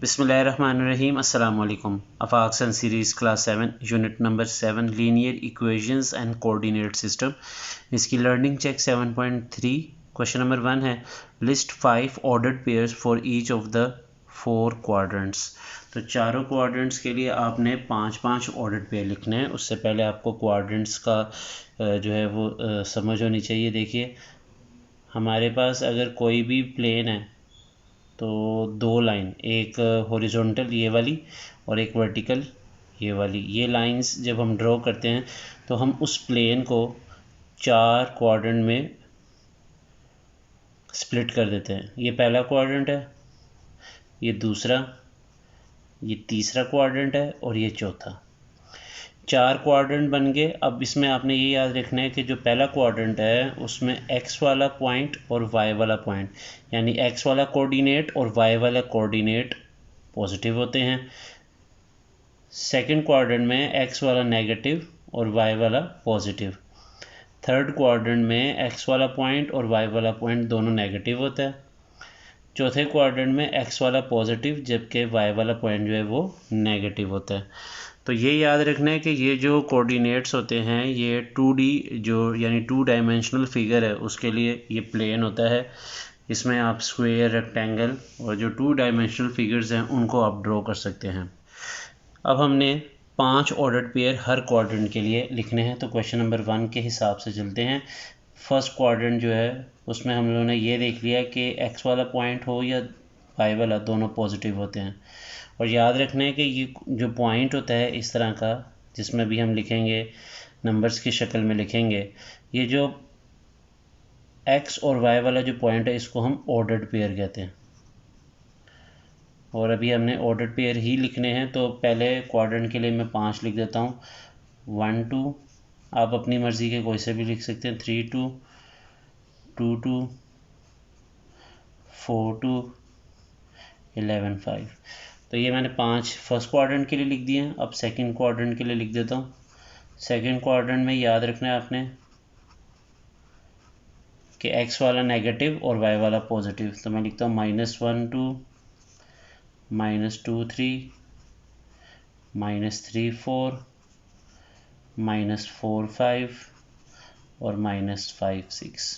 बिस्मिल्लाहिर्रहमानिर्रहीम अस्सलाम वालेकुम। Afaq Sun series class 7 unit number 7 linear equations and coordinate system. इसकी लर्निंग चेक 7.3 क्वेश्चन नंबर 1 है list 5 ordered pairs for each of the 4 quadrants. तो चारों quadrants के लिए आपने 5-5 ऑर्डर्ड पेयर लिखने हैं। उससे पहले आपको क्वाड्रेंट्स का जो है वो समझ होनी चाहिए। देखिए हमारे पास अगर कोई भी प्लेन है तो दो लाइन, एक हॉरिजॉन्टल ये वाली और एक वर्टिकल ये वाली, ये लाइंस जब हम ड्रॉ करते हैं तो हम उस प्लेन को 4 क्वाड्रेंट में स्प्लिट कर देते हैं। ये पहला क्वाड्रेंट है, ये दूसरा, ये तीसरा क्वाड्रेंट है और ये चौथा। 4 क्वाड्रेंट बन गए। अब इसमें आपने ये याद रखना है कि जो पहला क्वाड्रेंट है उसमें एक्स वाला पॉइंट और वाई वाला पॉइंट, यानी एक्स वाला कोऑर्डिनेट और वाई वाला कोऑर्डिनेट पॉजिटिव होते हैं। सेकंड क्वाड्रेंट में एक्स वाला नेगेटिव और वाई वाला पॉजिटिव। थर्ड क्वाड्रेंट में एक्स वाला पॉइंट और वाई वाला पॉइंट दोनों नेगेटिव होता है। चौथे क्वाड्रेंट में एक्स वाला पॉजिटिव जबकि वाई वाला पॉइंट जो है वो नेगेटिव होता है। तो ये याद रखना है कि ये जो कोऑर्डिनेट्स होते हैं ये 2D जो यानी 2 डायमेंशनल फिगर है उसके लिए ये प्लेन होता है। इसमें आप स्क्वायर, रेक्टेंगल और जो 2 डायमेंशनल फिगर्स हैं उनको आप ड्रॉ कर सकते हैं। अब हमने 5 ऑर्डर्ड पेयर हर क्वाड्रेंट के लिए लिखने हैं। तो क्वेश्चन नंबर 1 के हिसाब से चलते हैं। फर्स्ट क्वाड्रेंट जो है उसमें हम लोगों ने ये देख लिया कि एक्स वाला पॉइंट हो या वाई वाला, दोनों पॉजिटिव होते हैं। और याद रखना है कि ये जो पॉइंट होता है इस तरह का, जिसमें भी हम लिखेंगे नंबर्स की शक्ल में लिखेंगे, ये जो एक्स और वाई वाला जो पॉइंट है इसको हम ऑर्डर्ड पेयर कहते हैं। और अभी हमने ऑर्डर्ड पेयर ही लिखने हैं। तो पहले क्वाड्रेंट के लिए मैं 5 लिख देता हूँ। 1 2, आप अपनी मर्ज़ी के कोई से भी लिख सकते हैं। 3 2, 2 2, 4 2, 11 5। तो ये मैंने 5 फर्स्ट क्वाड्रेंट के लिए लिख दिए हैं। अब सेकंड क्वाड्रेंट के लिए लिख देता हूँ। सेकंड क्वाड्रेंट में याद रखना है आपने कि एक्स वाला नेगेटिव और वाई वाला पॉजिटिव। तो मैं लिखता हूँ -1 2, -2 3, -3 4, -4 5 और -5 6।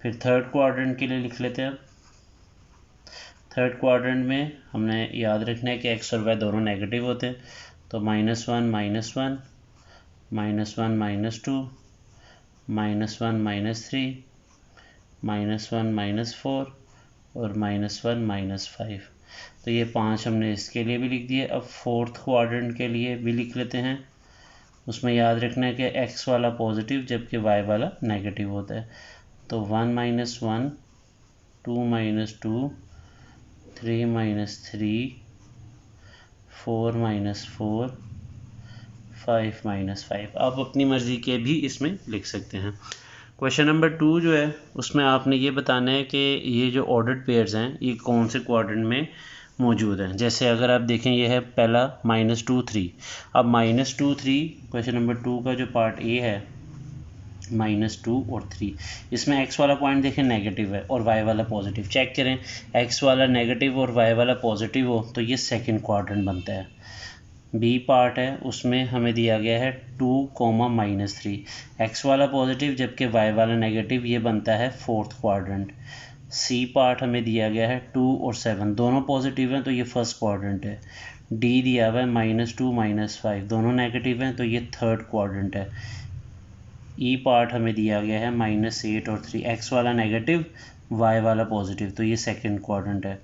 फिर थर्ड क्वाड्रेंट के लिए लिख लेते हैं। थर्ड क्वाड्रेंट में हमने याद रखना है कि एक्स और वाई दोनों नेगेटिव होते हैं। तो -1 -1, -1 -1 -2, -1 -3, -1 -4 और -1 -5। तो ये 5 हमने इसके लिए भी लिख दिए। अब फोर्थ क्वाड्रेंट के लिए भी लिख लेते हैं। उसमें याद रखना है कि एक्स वाला पॉजिटिव जबकि वाई वाला नेगेटिव होता है। तो 1 -1, 2 -2, 3 -3, 4 -4, 5 -5। आप अपनी मर्ज़ी के भी इसमें लिख सकते हैं। क्वेश्चन नंबर 2 जो है उसमें आपने ये बताना है कि ये जो ऑर्डर्ड पेयर्स हैं ये कौन से क्वाड्रेंट में मौजूद हैं। जैसे अगर आप देखें ये है पहला -2 3। अब -2 3 क्वेश्चन नंबर 2 का जो पार्ट ए है -2 और 3, इसमें एक्स वाला पॉइंट देखें नेगेटिव है और वाई वाला पॉजिटिव। चेक करें एक्स वाला नेगेटिव और वाई वाला पॉजिटिव हो तो ये सेकंड क्वाड्रेंट बनता है। बी पार्ट है उसमें हमें दिया गया है 2, -3, एक्स वाला पॉजिटिव जबकि वाई वाला नेगेटिव, ये बनता है फोर्थ क्वाड्रेंट। सी पार्ट हमें दिया गया है 2 और 7 दोनों पॉजिटिव हैं तो ये फर्स्ट क्वाड्रेंट है। डी दिया हुआ है -2 -5 दोनों नेगेटिव हैं तो ये थर्ड क्वाड्रेंट है। ई पार्ट हमें दिया गया है -8 और 3, एक्स वाला नेगेटिव वाई वाला पॉजिटिव तो ये सेकंड क्वाड्रेंट है।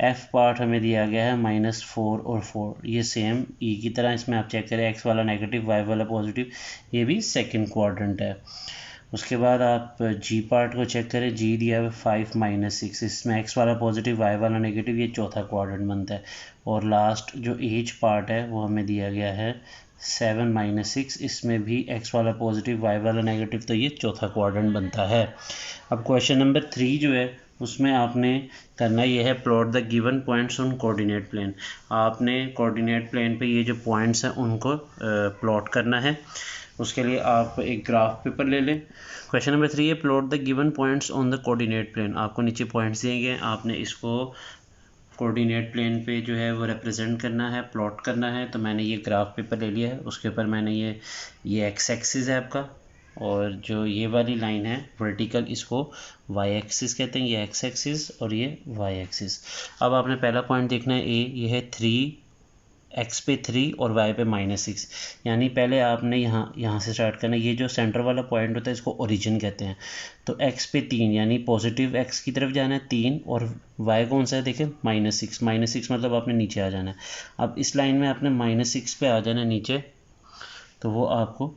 एफ पार्ट हमें दिया गया है -4 और 4, ये सेम ई की तरह। इसमें आप चेक करें एक्स वाला नेगेटिव वाई वाला पॉजिटिव, ये भी सेकंड क्वाड्रेंट है। उसके बाद आप जी पार्ट को चेक करें। जी दिया है 5 -6, इसमें एक्स वाला पॉजिटिव वाई वाला नेगेटिव, ये चौथा क्वाड्रेंट बनता है। और लास्ट जो एच पार्ट है वो हमें दिया गया है 7 -6, इसमें भी एक्स वाला पॉजिटिव वाई वाला नेगेटिव, तो ये चौथा क्वाड्रेंट बनता है। अब क्वेश्चन नंबर 3 जो है उसमें आपने करना ये है plot the given points on coordinate plane. आपने कोऑर्डिनेट प्लेन पे ये जो पॉइंट्स हैं उनको प्लॉट करना है। उसके लिए आप एक ग्राफ पेपर ले लें। क्वेश्चन नंबर 3 है plot the given points on the coordinate plane. आपको नीचे पॉइंट्स दिए गए, आपने इसको कोऑर्डिनेट प्लेन पे जो है वो रिप्रेजेंट करना है, प्लॉट करना है, तो मैंने ये ग्राफ पेपर ले लिया है। उसके ऊपर मैंने ये एक्स एक्सिस है आपका, और जो ये वाली लाइन है वर्टिकल, इसको वाई एक्सिस कहते हैं, ये एक्स एक्सिस और ये वाई एक्सिस। अब आपने पहला पॉइंट देखना है ए, ये है 3, एक्स पे 3 और वाई पे -6, यानी पहले आपने यहाँ से स्टार्ट करना है। ये जो सेंटर वाला पॉइंट होता है इसको ओरिजिन कहते हैं। तो एक्स पे 3 यानी पॉजिटिव एक्स की तरफ जाना है 3, और वाई कौन सा है देखें -6, -6 मतलब आपने नीचे आ जाना है। अब इस लाइन में आपने -6 पे आ जाना है नीचे, तो वो आपको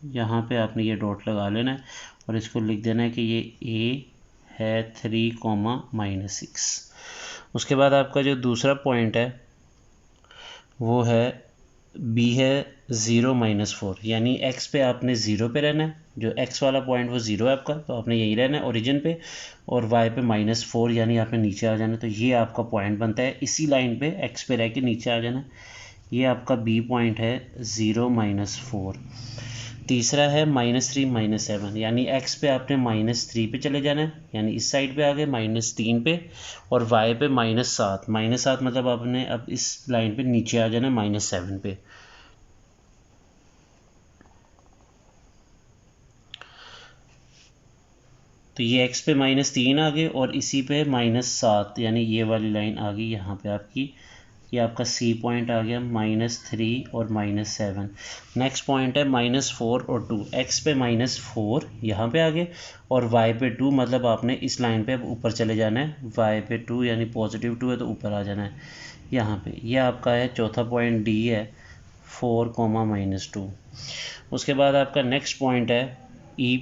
यहाँ पे आपने ये डॉट लगा लेना है और इसको लिख देना है कि ये ए है 3, -6। उसके बाद आपका जो दूसरा पॉइंट है वो है बी है 0, -4, यानी एक्स पे आपने 0 पे रहना है। जो एक्स वाला पॉइंट वो 0 है आपका, तो आपने यही रहना है ओरिजिन पे, और वाई पे -4 यानी आपने नीचे आ जाना है। तो ये आपका पॉइंट बनता है, इसी लाइन पे एक्स पे रह के नीचे आ जाना है। ये आपका बी पॉइंट है 0, -4। तीसरा है -3, -7, यानी एक्स पे आपने -3 पे चले जाना है, यानी इस साइड पे आ गए -3 पे, और वाई पे -7, -7 मतलब आपने अब इस लाइन पे नीचे आ जाना है -7 पे। तो ये एक्स पे -3 आ गए और इसी पे -7, यानी ये वाली लाइन आ गई यहाँ पे आपकी। ये आपका सी पॉइंट आ गया -3 और -7। नेक्स्ट पॉइंट है -4 और 2, एक्स पे -4 यहाँ पे आ गए, और वाई पे 2 मतलब आपने इस लाइन पे अब ऊपर चले जाना है। वाई पे 2 यानी +2 है तो ऊपर आ जाना है यहाँ पे। ये आपका है चौथा पॉइंट डी है 4, -2। उसके बाद आपका नेक्स्ट पॉइंट है ई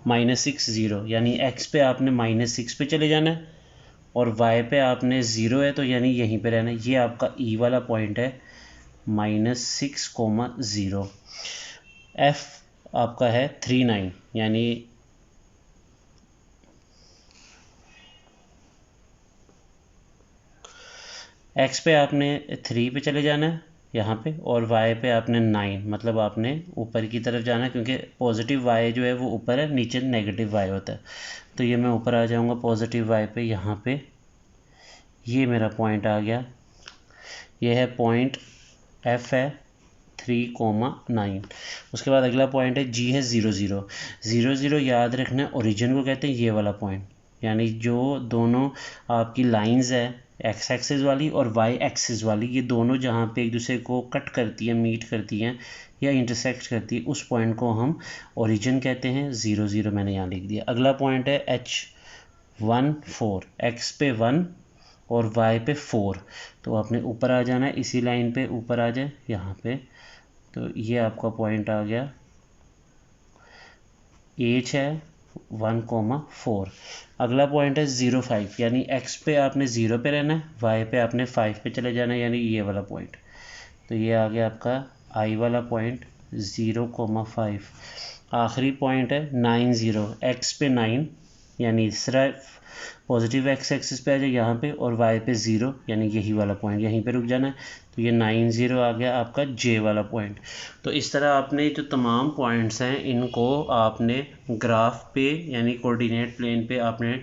-6, 0, यानी एक्स पे आपने -6 पे चले जाना है, और y पे आपने 0 है तो यानी यहीं पे रहना है। ये आपका ई वाला पॉइंट है -6, 0। एफ आपका है 3, 9, यानी एक्स पे आपने 3 पे चले जाना है यहाँ पे, और y पे आपने 9 मतलब आपने ऊपर की तरफ जाना है, क्योंकि पॉजिटिव y जो है वो ऊपर है, नीचे नेगेटिव y होता है। तो ये मैं ऊपर आ जाऊँगा पॉजिटिव y पे, यहाँ पे ये मेरा पॉइंट आ गया। ये है पॉइंट एफ है 3, 9। उसके बाद अगला पॉइंट है जी है 0, 0, 0, 0, याद रखना है ओरिजिन को कहते हैं ये वाला पॉइंट, यानी जो दोनों आपकी लाइंस है एक्स एक्सिस वाली और वाई एक्सिस वाली, ये दोनों जहाँ पे एक दूसरे को कट करती हैं, मीट करती हैं या इंटरसेक्ट करती है, उस पॉइंट को हम ओरिजिन कहते हैं। 0, 0 मैंने यहाँ लिख दिया। अगला पॉइंट है H1, 4, एक्स पे 1 और y पे 4, तो आपने ऊपर आ जाना है, इसी लाइन पे ऊपर आ जाए यहाँ पे। तो ये आपका पॉइंट आ गया, एच है 1, 4। अगला पॉइंट है 0, 5, यानी x पे आपने 0 पे रहना है, y पे आपने 5 पे चले जाना है, यानी ये वाला पॉइंट। तो ये आ गया आपका आई वाला पॉइंट 0, 5। आखिरी पॉइंट है 9, 0, एक्स पे 9, यानी सिर्फ पॉजिटिव एक्स एक्सिस पे आ जाए यहाँ पे, और वाई पे 0, यानी यही वाला पॉइंट, यहीं पे रुक जाना है। तो ये 9, 0 आ गया आपका जे वाला पॉइंट। तो इस तरह आपने जो तमाम पॉइंट्स हैं इनको आपने ग्राफ पे यानी कोऑर्डिनेट प्लेन पे आपने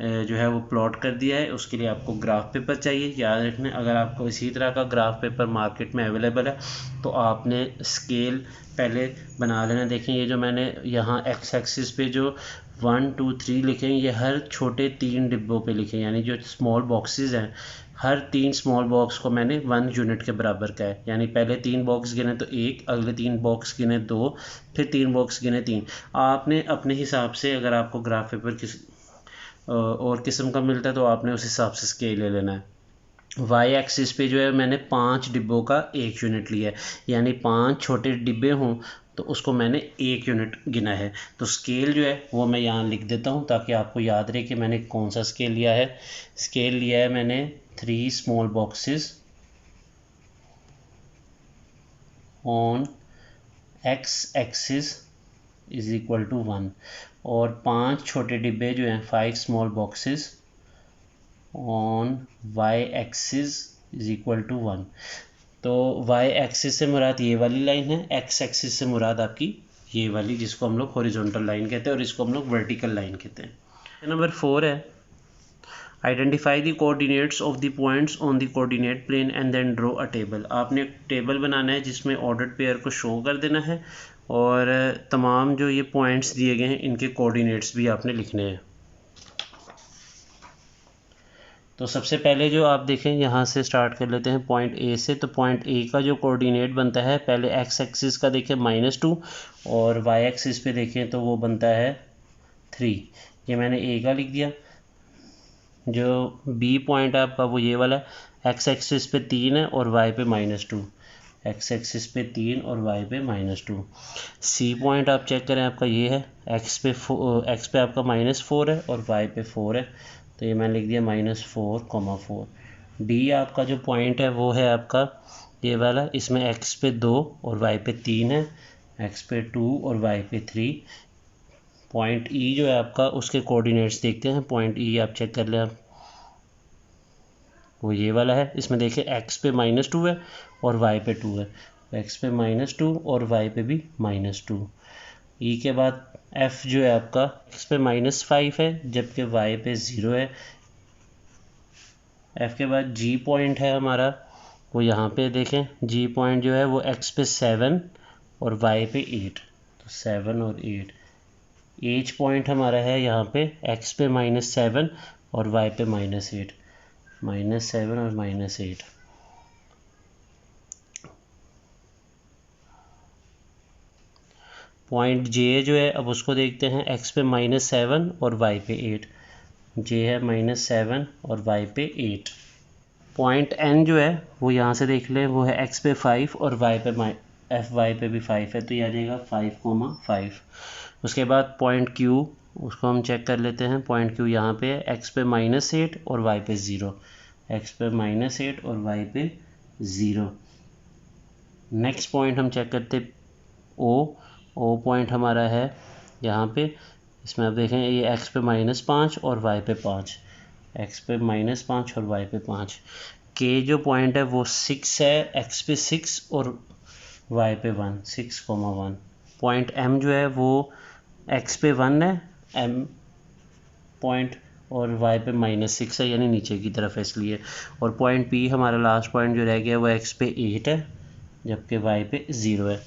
जो है वो प्लॉट कर दिया है। उसके लिए आपको ग्राफ पेपर चाहिए, याद रखना। अगर आपको इसी तरह का ग्राफ पेपर मार्केट में अवेलेबल है तो आपने स्केल पहले बना लेना। देखें ये जो मैंने यहाँ एक्स एक्सिस पे जो 1, 2, 3 लिखे हैं, ये हर छोटे 3 डिब्बों पे लिखे हैं, यानी जो स्मॉल बॉक्सेस हैं हर 3 स्मॉल बॉक्स को मैंने 1 यूनिट के बराबर का है। यानी पहले 3 बॉक्स गिने तो 1, अगले 3 बॉक्स गिने 2, फिर 3 बॉक्स गिने 3। आपने अपने हिसाब से अगर आपको ग्राफ पेपर और किस्म का मिलता है तो आपने उस हिसाब से स्केल ले लेना है। वाई एक्सिस पे जो है मैंने 5 डिब्बों का 1 यूनिट लिया है, यानी 5 छोटे डिब्बे हों तो उसको मैंने 1 यूनिट गिना है। तो स्केल जो है वो मैं यहाँ लिख देता हूँ ताकि आपको याद रहे कि मैंने कौन सा स्केल लिया है। स्केल लिया है मैंने 3 small boxes on X axis is equal to 1, और 5 छोटे डिब्बे जो हैं 5 small boxes on Y axis is equal to 1। तो वाई एक्सिस से मुराद ये वाली लाइन है, एक्स एक्सिस से मुराद आपकी ये वाली जिसको हम लोग हॉरिजॉन्टल लाइन कहते हैं और इसको हम लोग वर्टिकल लाइन कहते हैं। नंबर 4 है identify the coordinates of the points on the coordinate plane and then draw a table. आपने एक टेबल बनाना है जिसमें ऑर्डर्ड पेयर को शो कर देना है और तमाम जो ये पॉइंट्स दिए गए हैं इनके कोऑर्डिनेट्स भी आपने लिखने हैं। तो सबसे पहले जो आप देखें यहाँ से स्टार्ट कर लेते हैं पॉइंट ए से। तो पॉइंट ए का जो कोऑर्डिनेट बनता है, पहले एक्स एक्सिस का देखें -2 और वाई एक्सिस पे देखें तो वो बनता है 3। ये मैंने ए का लिख दिया। जो बी पॉइंट है आपका वो ये वाला है, एक्स एक्सिस पे 3 है और वाई पे -2, एक्स एक्सिस पे 3 और वाई पे -2। सी पॉइंट आप चेक करें, आपका ये है, एक्स पे आपका -4 है और वाई पे 4 है, तो ये मैंने लिख दिया -4,4। डी आपका जो पॉइंट है वो है आपका ये वाला, इसमें एक्स पे 2 और वाई पे 3 है, एक्स पे 2 और वाई पे 3। पॉइंट ई जो है आपका उसके कोऑर्डिनेट्स देखते हैं। पॉइंट ई आप चेक कर लें, आप वो ये वाला है, इसमें देखिए एक्स पे -2 है और वाई पे 2 है, एक्स पे -2 और वाई पे भी -2। ई के बाद एफ जो है आपका एक्स पे -5 है जबकि वाई पे 0 है। एफ के बाद जी पॉइंट है हमारा, वो यहाँ पे देखें, जी पॉइंट जो है वो एक्स पे 7 और वाई पे 8, तो 7 और 8। एच पॉइंट हमारा है यहाँ पे एक्स पे -7 और वाई पे -8, -7 और -8। पॉइंट जे जो है अब उसको देखते हैं, एक्स पे -7 और वाई पे 8, जे है -7 और वाई पे 8। पॉइंट एन जो है वो यहाँ से देख लें, वो है एक्स पे 5 और वाई पे एफ वाई पे भी 5 है, तो ये आ जाएगा 5,5। उसके बाद पॉइंट क्यू, उसको हम चेक कर लेते हैं। पॉइंट क्यू यहाँ पे है, एक्स पे -8 और वाई पे 0, एक्स पे -8 और वाई पे 0। नेक्स्ट पॉइंट हम चेक करते ओ पॉइंट हमारा है यहाँ पे, इसमें आप देखें ये एक्स पे -5 और वाई पे 5, एक्स पे -5 और वाई पे 5। के जो पॉइंट है वो 6 है, एक्स पे 6 और वाई पे 1, 6,1। पॉइंट एम जो है वो एक्स पे 1 है, एम पॉइंट, और वाई पे -6 है, यानी नीचे की तरफ है इसलिए। और पॉइंट पी हमारा लास्ट पॉइंट जो रह गया वो एक्स पे 8 है जबकि वाई पे 0 है।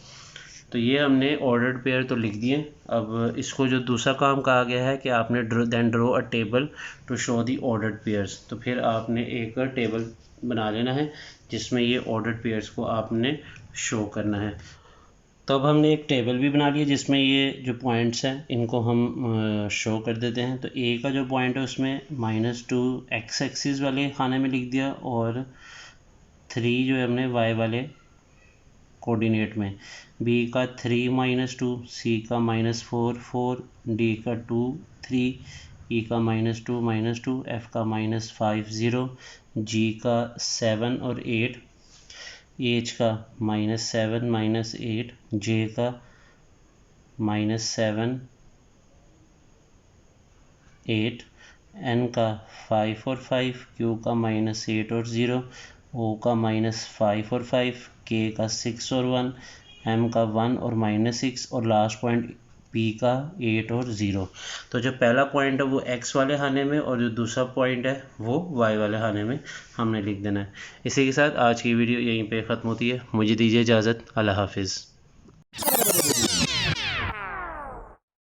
तो ये हमने ऑर्डर्ड पेयर तो लिख दिए। अब इसको जो दूसरा काम कहा गया है कि आपने then draw a table to show the ordered pairs, तो फिर आपने एक टेबल बना लेना है जिसमें ये ऑर्डर्ड पेयर्स को आपने शो करना है। तो अब हमने एक टेबल भी बना लिया जिसमें ये जो पॉइंट्स हैं इनको हम शो कर देते हैं। तो ए का जो पॉइंट है उसमें -2 एक्स एक्सिस वाले खाने में लिख दिया और 3 जो है हमने वाई वाले कोऑर्डिनेट में। बी का 3 -2, सी का -4 4, डी का 2 3, ई का -2 -2, एफ का -5 0, जी का 7 और 8, एच का -7 -8, जे का -7 8, एन का 5 और 5, क्यू का -8 और 0, ओ का -5 और 5, के का 6 और 1, एम का 1 और -6, और लास्ट पॉइंट पी का 8 और 0। तो जो पहला पॉइंट है वो एक्स वाले खाने में और जो दूसरा पॉइंट है वो वाई वाले खाने में हमने लिख देना है। इसी के साथ आज की वीडियो यहीं पे ख़त्म होती है। मुझे दीजिए इजाज़त। अल्लाह हाफिज़।